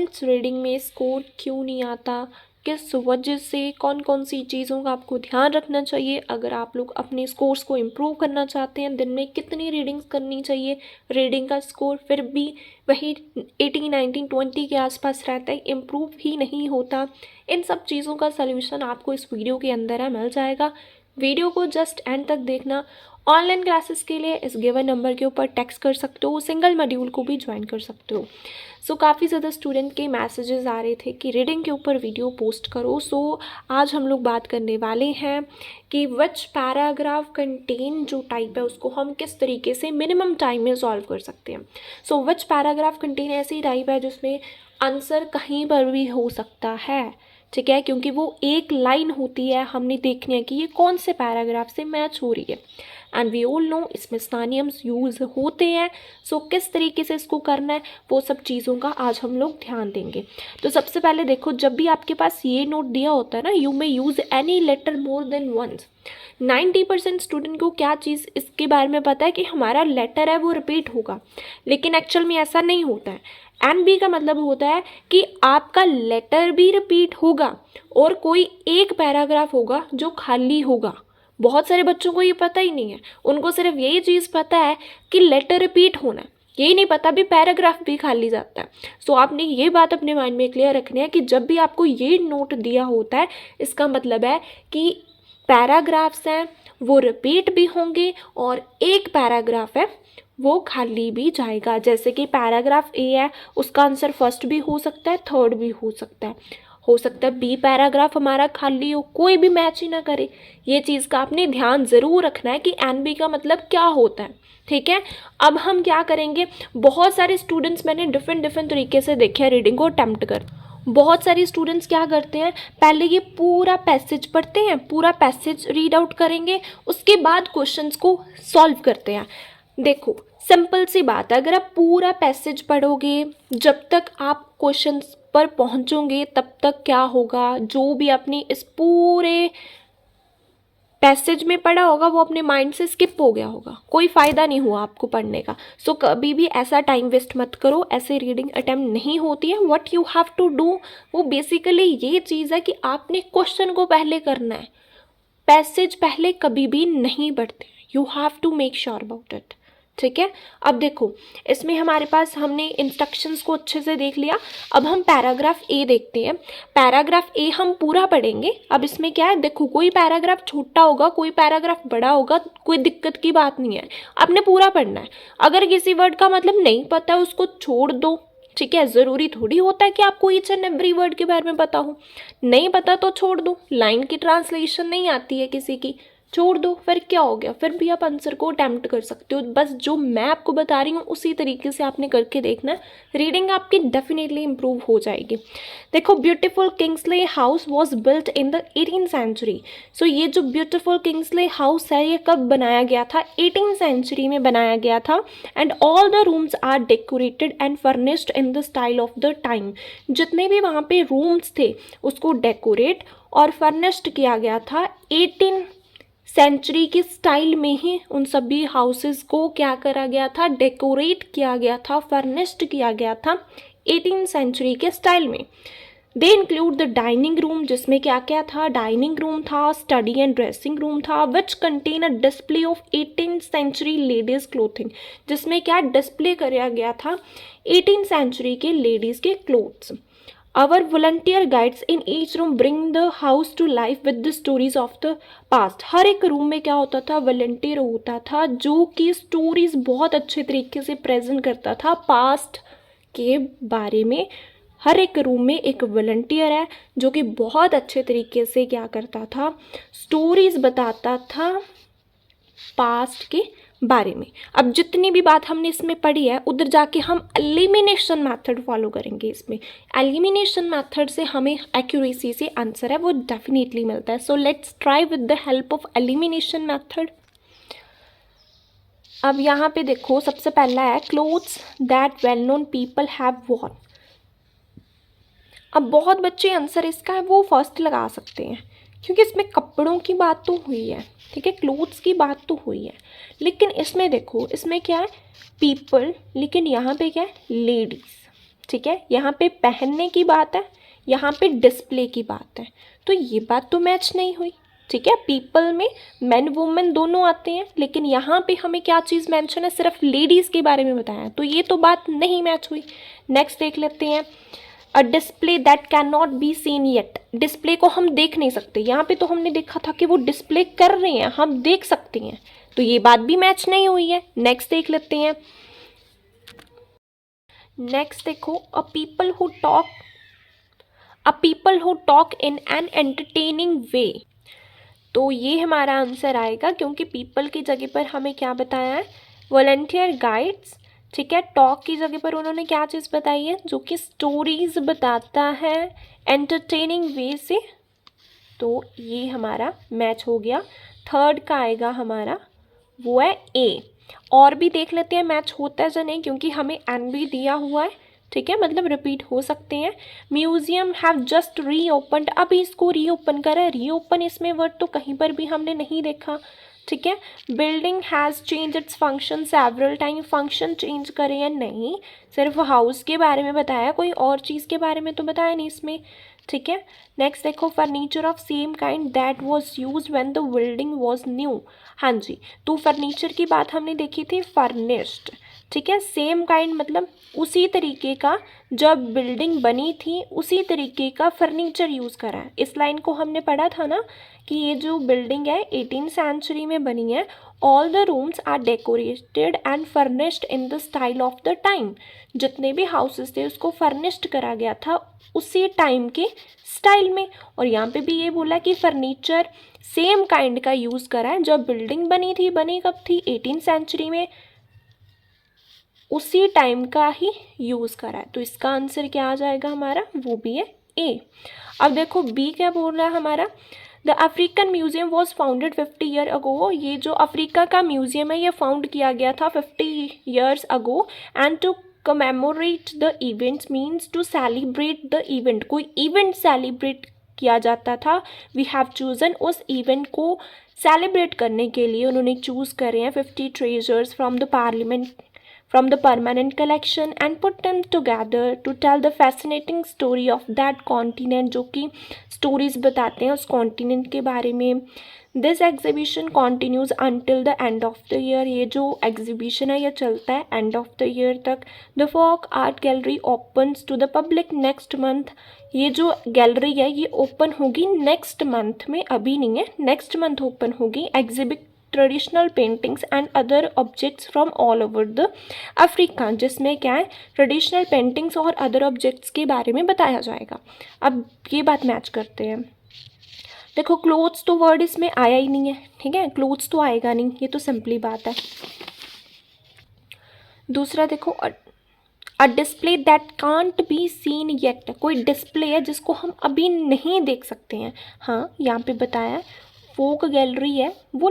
Students reading में score क्यों नहीं आता, किस वजह से, कौन कौन सी चीज़ों का आपको ध्यान रखना चाहिए अगर आप लोग अपने स्कोर्स को इम्प्रूव करना चाहते हैं, दिन में कितनी रीडिंग्स करनी चाहिए, रीडिंग का स्कोर फिर भी वही 80, 90, 20 के आसपास रहता है, इम्प्रूव ही नहीं होता। इन सब चीज़ों का सल्यूशन आपको इस वीडियो के अंदर है मिल जाएगा। वीडियो को जस्ट एंड तक देखना। ऑनलाइन क्लासेस के लिए इस गिवन नंबर के ऊपर टेक्स्ट कर सकते हो, सिंगल मॉड्यूल को भी ज्वाइन कर सकते हो। काफ़ी ज़्यादा स्टूडेंट के मैसेजेस आ रहे थे कि रीडिंग के ऊपर वीडियो पोस्ट करो। आज हम लोग बात करने वाले हैं कि विच पैराग्राफ कंटेन, जो टाइप है उसको हम किस तरीके से मिनिमम टाइम में सॉल्व कर सकते हैं। विच पैराग्राफ कंटेन ऐसी टाइप है जिसमें आंसर कहीं पर भी हो सकता है, ठीक है, क्योंकि वो एक लाइन होती है, हमने देखनी है कि ये कौन से पैराग्राफ से मैच हो रही है। एंड वी ऑल नो इसमें सिनोनिम्स यूज़ होते हैं। किस तरीके से इसको करना है वो सब चीज़ों का आज हम लोग ध्यान देंगे। तो सबसे पहले देखो, जब भी आपके पास ये नोट दिया होता है ना, you may use any letter more than once. 90% student को क्या चीज़ इसके बारे में पता है कि हमारा लेटर है वो रिपीट होगा, लेकिन एक्चुअल में ऐसा नहीं होता है। एन बी का मतलब होता है कि आपका लेटर भी रिपीट होगा और कोई एक पैराग्राफ होगा जो खाली होगा। बहुत सारे बच्चों को ये पता ही नहीं है, उनको सिर्फ यही चीज़ पता है कि लेटर रिपीट होना है, यही नहीं पता भी पैराग्राफ भी खाली जाता है। आपने ये बात अपने माइंड में क्लियर रखनी है कि जब भी आपको ये नोट दिया होता है, इसका मतलब है कि पैराग्राफ्स हैं वो रिपीट भी होंगे और एक पैराग्राफ है वो खाली भी जाएगा। जैसे कि पैराग्राफ ए है, उसका आंसर फर्स्ट भी हो सकता है, थर्ड भी हो सकता है बी पैराग्राफ हमारा खाली हो, कोई भी मैच ही ना करे। ये चीज़ का आपने ध्यान ज़रूर रखना है कि एन बी का मतलब क्या होता है, ठीक है। अब हम क्या करेंगे, बहुत सारे स्टूडेंट्स मैंने डिफरेंट तरीके से देखे हैं रीडिंग को अटेम्प्ट कर। बहुत सारे स्टूडेंट्स क्या करते हैं, पहले ये पूरा पैसेज पढ़ते हैं, पूरा पैसेज रीड आउट करेंगे, उसके बाद क्वेश्चंस को सॉल्व करते हैं। देखो सिंपल सी बात है, अगर आप पूरा पैसेज पढ़ोगे, जब तक आप क्वेश्चंस पर पहुंचोगे तब तक क्या होगा, जो भी अपनी इस पूरे पैसेज में पढ़ा होगा वो अपने माइंड से स्किप हो गया होगा, कोई फ़ायदा नहीं हुआ आपको पढ़ने का। कभी भी ऐसा टाइम वेस्ट मत करो, ऐसे रीडिंग अटेम्प्ट नहीं होती है। What you have to do, वो बेसिकली ये चीज़ है कि आपने क्वेश्चन को पहले करना है, पैसेज पहले कभी भी नहीं पढ़ते। You have to make sure about it, ठीक है। अब देखो इसमें हमारे पास, हमने इंस्ट्रक्शंस को अच्छे से देख लिया। अब हम पैराग्राफ ए देखते हैं। पैराग्राफ ए हम पूरा पढ़ेंगे। अब इसमें क्या है, देखो कोई पैराग्राफ छोटा होगा, कोई पैराग्राफ बड़ा होगा, कोई दिक्कत की बात नहीं है, आपने पूरा पढ़ना है। अगर किसी वर्ड का मतलब नहीं पता है उसको छोड़ दो, ठीक है। ज़रूरी थोड़ी होता है कि आपको ईच एंड एवरी वर्ड के बारे में पता हो, नहीं पता तो छोड़ दो। लाइन की ट्रांसलेशन नहीं आती है किसी की, छोड़ दो, फिर क्या हो गया, फिर भी आप आंसर को अटेम्प्ट कर सकते हो। बस जो मैं आपको बता रही हूँ उसी तरीके से आपने करके देखना है, रीडिंग आपकी डेफिनेटली इंप्रूव हो जाएगी। देखो, beautiful Kingsley house was built in the 18th century. ये जो ब्यूटीफुल किंग्सले हाउस है ये कब बनाया गया था, 18th सेंचुरी में बनाया गया था। And all the rooms are decorated and furnished in the style of the time. जितने भी वहाँ पे रूम्स थे उसको डेकोरेट और फर्निश्ड किया गया था 18 सेंचुरी की स्टाइल में ही। उन सभी हाउसेस को क्या करा गया था, डेकोरेट किया गया था, फर्निश्ड किया गया था 18th सेंचुरी के स्टाइल में। They include the dining room, जिसमें क्या क्या था, डाइनिंग रूम था, स्टडी एंड ड्रेसिंग रूम था, which contain a display of 18th century ladies clothing, जिसमें क्या डिस्प्ले कराया गया था 18th सेंचुरी के लेडीज के clothes. Our volunteer guides in each room bring the house to life with the stories of the past। हर एक room में क्या होता था, वॉलंटियर होता था जो कि स्टोरीज बहुत अच्छे तरीके से प्रेजेंट करता था पास्ट के बारे में। हर एक रूम में एक वॉलंटियर है जो कि बहुत अच्छे तरीके से क्या करता था, स्टोरीज बताता था पास्ट के बारे में। अब जितनी भी बात हमने इसमें पढ़ी है उधर जाके हम एलिमिनेशन मेथड फॉलो करेंगे। इसमें एलिमिनेशन मेथड से हमें एक्यूरेसी से आंसर है वो डेफिनेटली मिलता है। Let's try with the help of elimination method. अब यहाँ पे देखो, सबसे पहला है clothes that well known people have Warne. अब बहुत बच्चे आंसर इसका है वो फर्स्ट लगा सकते हैं क्योंकि इसमें कपड़ों की बात तो हुई है, ठीक है, क्लोथ्स की बात तो हुई है, लेकिन इसमें देखो इसमें क्या है, पीपल, लेकिन यहाँ पे क्या है, लेडीज़, ठीक है, यहाँ पे पहनने की बात है, यहाँ पे डिस्प्ले की बात है, तो ये बात तो मैच नहीं हुई। ठीक है, पीपल में मैन वुमेन दोनों आते हैं, लेकिन यहाँ पे हमें क्या चीज़ मेंशन है, सिर्फ लेडीज़ के बारे में बताया है, तो ये तो बात नहीं मैच हुई। नेक्स्ट देख लेते हैं, a display that can not be seen yet, display को हम देख नहीं सकते, यहाँ पे तो हमने देखा था कि वो डिस्प्ले कर रहे हैं, हम देख सकते हैं, तो ये बात भी मैच नहीं हुई है। नेक्स्ट देख लेते हैं, नेक्स्ट देखो, uh people who talk in an entertaining way, तो ये हमारा आंसर आएगा, क्योंकि पीपल की जगह पर हमें क्या बताया है, वॉलंटियर गाइड्स। ठीक है, टॉक की जगह पर उन्होंने क्या चीज़ बताई है, जो कि स्टोरीज बताता है एंटरटेनिंग वे से, तो ये हमारा मैच हो गया। थर्ड का आएगा हमारा, वो है ए। और भी देख लेते हैं मैच होता है या नहीं, क्योंकि हमें एन भी दिया हुआ है। ठीक है, मतलब रिपीट हो सकते हैं। म्यूजियम हैव जस्ट रीओपन्ड, अभी इसको रीओपन करा है, रीओपन इसमें वर्ड तो कहीं पर भी हमने नहीं देखा। ठीक है, building has change its function several time, function change करे या नहीं, सिर्फ हाउस के बारे में बताया, कोई और चीज़ के बारे में तो बताया नहीं इसमें। ठीक है, नेक्स्ट देखो, furniture of same kind that was used when the building was new, हाँ जी, तो फर्नीचर की बात हमने देखी थी फर्निश्ड। ठीक है, सेम काइंड मतलब उसी तरीके का, जब बिल्डिंग बनी थी उसी तरीके का फर्नीचर यूज़ करा है। इस लाइन को हमने पढ़ा था ना कि ये जो बिल्डिंग है 18th सेंचुरी में बनी है, all the rooms are decorated and furnished in the style of the time, जितने भी हाउसेस थे उसको फर्निश्ड करा गया था उसी टाइम के स्टाइल में। और यहाँ पे भी ये बोला कि फर्नीचर सेम काइंड का यूज़ करा है, जब बिल्डिंग बनी थी, बनी कब थी, 18th सेंचुरी में, उसी टाइम का ही यूज़ करा है, तो इसका आंसर क्या आ जाएगा हमारा, वो भी है ए। अब देखो बी क्या बोल रहा है हमारा, the African museum was founded 50 year ago, ये जो अफ्रीका का म्यूजियम है ये फाउंड किया गया था 50 years ago, and to commemorate the events means to celebrate the event, कोई इवेंट सेलिब्रेट किया जाता था, वी हैव चूजन, उस इवेंट को सेलिब्रेट करने के लिए उन्होंने चूज़ करे हैं 50 treasures from the permanent collection and put them together to tell the fascinating story of that continent, जो कि stories बताते हैं उस continent के बारे में। This exhibition continues until the end of the year, ये जो exhibition है ये चलता है end of the year तक। The folk art gallery opens to the public next month, ये जो गैलरी है ये ओपन होगी नेक्स्ट मंथ में, अभी नहीं है, नेक्स्ट मंथ ओपन होगी। Exhibit traditional paintings and other objects from all over the Africa, जिसमें क्या है, ट्रेडिशनल पेंटिंग्स और अदर ऑब्जेक्ट्स के बारे में बताया जाएगा। अब ये बात मैच करते हैं, देखो क्लोथ्स तो वर्ड इसमें आया ही नहीं है। ठीक है, क्लोथ्स तो आएगा नहीं, ये तो सिंपली बात है। दूसरा देखो, a display that can't be seen yet, कोई डिस्प्ले है जिसको हम अभी नहीं देख सकते हैं। हाँ, यहाँ पे बताया फोक गैलरी है, वो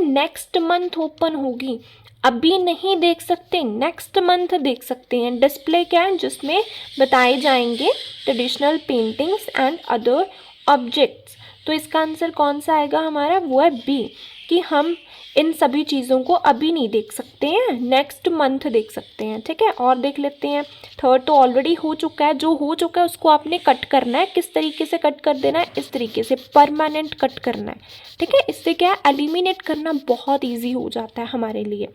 नेक्स्ट मंथ ओपन होगी, अभी नहीं देख सकते, नेक्स्ट मंथ देख सकते हैं। डिस्प्ले क्या है, जिसमें बताए जाएंगे traditional paintings and other objects, तो इसका आंसर कौन सा आएगा हमारा, वो है बी, कि हम इन सभी चीज़ों को अभी नहीं देख सकते हैं, नेक्स्ट मंथ देख सकते हैं। ठीक है, और देख लेते हैं, थर्ड तो ऑलरेडी हो चुका है, जो हो चुका है उसको आपने कट करना है, किस तरीके से कट कर देना है, इस तरीके से परमानेंट कट करना है। ठीक है, इससे क्या है, एलिमिनेट करना बहुत ईजी हो जाता है हमारे लिए।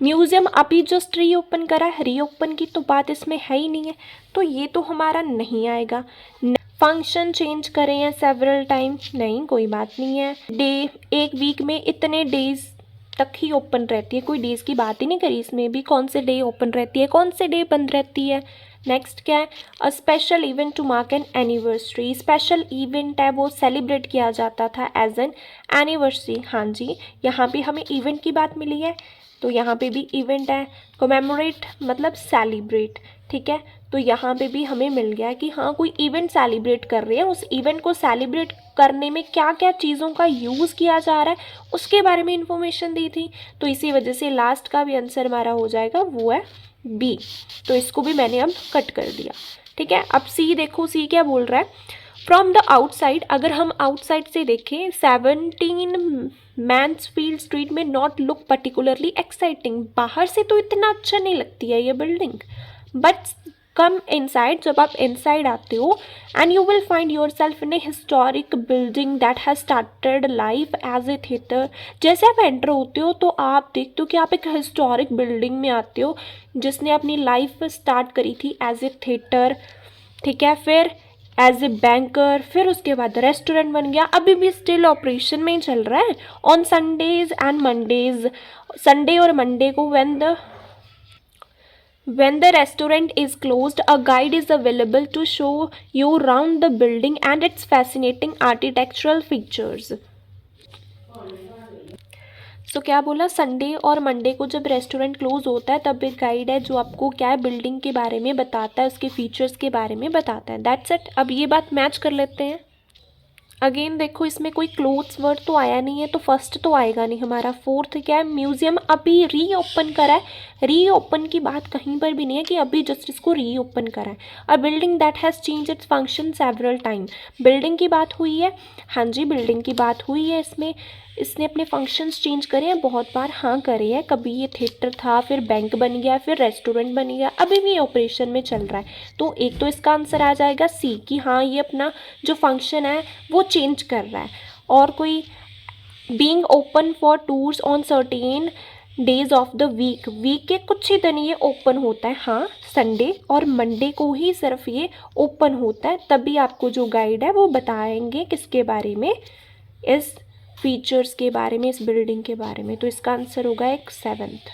म्यूज़ियम अभी जस्ट रीओपन करा है, रीओपन की तो बात इसमें है ही नहीं है, तो ये तो हमारा नहीं आएगा। फंक्शन चेंज करें हैं सेवरल टाइम, नहीं कोई बात नहीं है। डे, एक वीक में इतने डेज तक ही ओपन रहती है, कोई डेज़ की बात ही नहीं करी इसमें भी, कौन से डे ओपन रहती है, कौन से डे बंद रहती है। नेक्स्ट क्या है, a special event to mark an anniversary, special event है वो सेलिब्रेट किया जाता था एज एन एनिवर्सरी। हाँ जी, यहाँ भी हमें इवेंट की बात मिली है, तो यहाँ पे भी इवेंट है। कोमेमोरेट मतलब सेलिब्रेट, ठीक है, तो यहाँ पे भी हमें मिल गया कि हाँ कोई इवेंट सेलिब्रेट कर रहे हैं, उस इवेंट को सेलिब्रेट करने में क्या क्या चीज़ों का यूज़ किया जा रहा है उसके बारे में इंफॉर्मेशन दी थी, तो इसी वजह से लास्ट का भी आंसर हमारा हो जाएगा, वो है बी, तो इसको भी मैंने अब कट कर दिया। ठीक है, अब सी देखो, सी क्या बोल रहा है, फ्रॉम द आउटसाइड, अगर हम आउटसाइड से देखें 17 मैन्सफील्ड स्ट्रीट में नॉट लुक पर्टिकुलरली एक्साइटिंग, बाहर से तो इतना अच्छा नहीं लगती है ये बिल्डिंग, बट कम इनसाइड, जब आप इनसाइड आते हो, and you will find yourself in a historic building that has started life as a theatre. जैसे आप एंटर होते हो तो आप देखते हो कि आप एक हिस्टोरिक बिल्डिंग में आते हो जिसने अपनी लाइफ स्टार्ट करी थी एज ए थिएटर, ठीक है, फिर एज ए बैंकर, फिर उसके बाद रेस्टोरेंट बन गया, अभी भी स्टिल ऑपरेशन में ही चल रहा है। On Sundays and Mondays, Sunday और मंडे को when the restaurant is closed, a guide is available to show you around the building and its fascinating architectural features. सो क्या बोला, संडे और मंडे को जब रेस्टोरेंट क्लोज होता है तब एक गाइड है जो आपको क्या है, बिल्डिंग के बारे में बताता है, उसके फीचर्स के बारे में बताता है। That's it. अब ये बात मैच कर लेते हैं। अगेन देखो, इसमें कोई क्लोथ्स वर्ड तो आया नहीं है, तो फर्स्ट तो आएगा नहीं हमारा। फोर्थ क्या है, म्यूजियम अभी रीओपन करा है। रीओपन की बात कहीं पर भी नहीं है कि अभी जस्ट इसको रीओपन करा है। Uh building that has change its function several time, building की बात हुई है, हाँ जी बिल्डिंग की बात हुई है। इसमें इसने अपने फंक्शंस चेंज करे हैं बहुत बार, हाँ करे हैं। कभी ये थिएटर था, फिर बैंक बन गया, फिर रेस्टोरेंट बन गया, अभी भी ऑपरेशन में चल रहा है। तो एक तो इसका आंसर आ जाएगा सी कि हाँ ये अपना जो फंक्शन है वो चेंज कर रहा है। और कोई being open for tours on certain days of the week, week के कुछ ही दिन ये ओपन होता है, हाँ संडे और मंडे को ही सिर्फ ये ओपन होता है। तभी आपको जो गाइड है वो बताएंगे किसके बारे में, इस फीचर्स के बारे में, इस बिल्डिंग के बारे में। तो इसका आंसर होगा एक 7th।